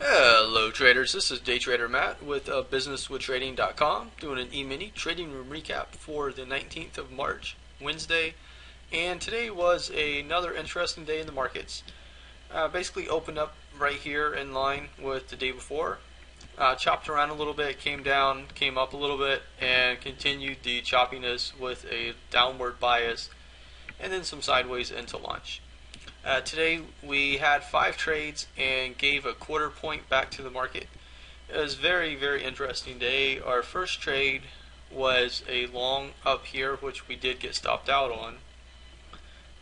Hello traders, this is Day Trader Matt with businesswithtrading.com doing an E-mini trading room recap for the 19th of March, Wednesday, and today was another interesting day in the markets. Basically opened up right here in line with the day before, chopped around a little bit, came down, came up a little bit, and continued the choppiness with a downward bias and then some sideways into lunch. Today we had 5 trades and gave a quarter point back to the market. It was very interesting day. Our first trade was a long up here, which we did get stopped out on.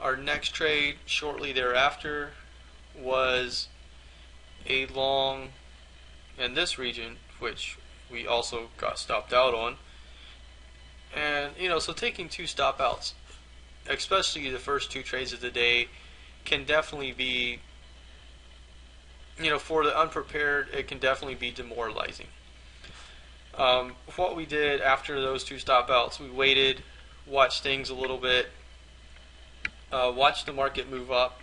Our next trade shortly thereafter was a long in this region, which we also got stopped out on. And so taking 2 stop outs, especially the first 2 trades of the day, can definitely be, for the unprepared, it can definitely be demoralizing. What we did after those 2 stop outs, we waited, watched things a little bit, watched the market move up,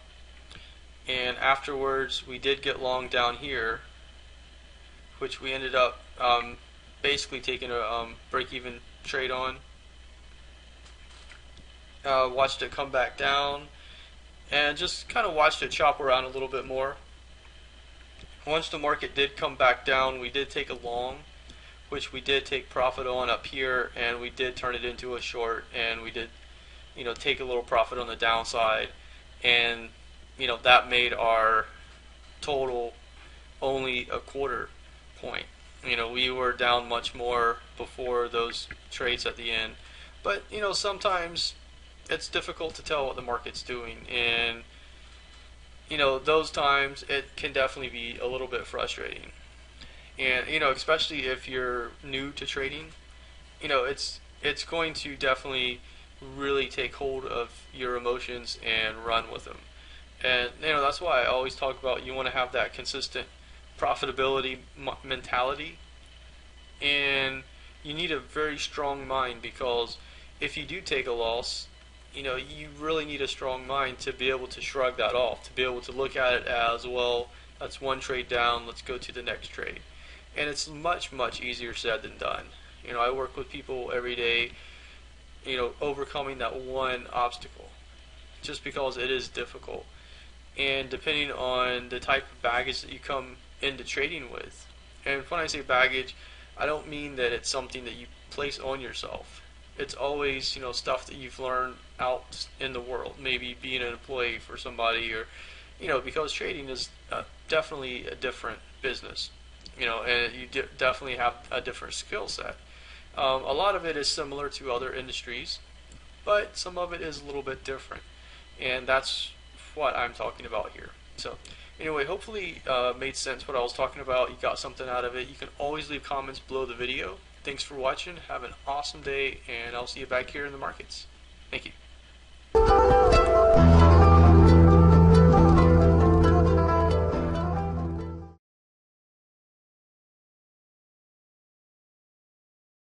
and afterwards we did get long down here, which we ended up basically taking a break-even trade on. Watched it come back down, and just kind of watched it chop around a little bit more. Once the market did come back down, we did take a long, which we did take profit on up here, and we did turn it into a short, and we did take a little profit on the downside, and that made our total only a quarter point. We were down much more before those trades at the end, but sometimes it's difficult to tell what the market's doing, and those times it can definitely be a little bit frustrating. And especially if you're new to trading, it's going to definitely really take hold of your emotions and run with them. And that's why I always talk about, you want to have that consistent profitability mentality, and you need a very strong mind, because if you do take a loss, you really need a strong mind to be able to shrug that off, to be able to look at it as, well, that's one trade down, let's go to the next trade. And it's much easier said than done. I work with people every day, overcoming that one obstacle, just because it is difficult. And depending on the type of baggage that you come into trading with, and when I say baggage, I don't mean that it's something that you place on yourself. It's always, stuff that you've learned out in the world, maybe being an employee for somebody, or, because trading is definitely a different business, and you definitely have a different skill set. A lot of it is similar to other industries, but some of it is a little bit different, and that's what I'm talking about here. So anyway, hopefully made sense what I was talking about. You got something out of it. You can always leave comments below the video. Thanks for watching. Have an awesome day, and I'll see you back here in the markets. Thank you.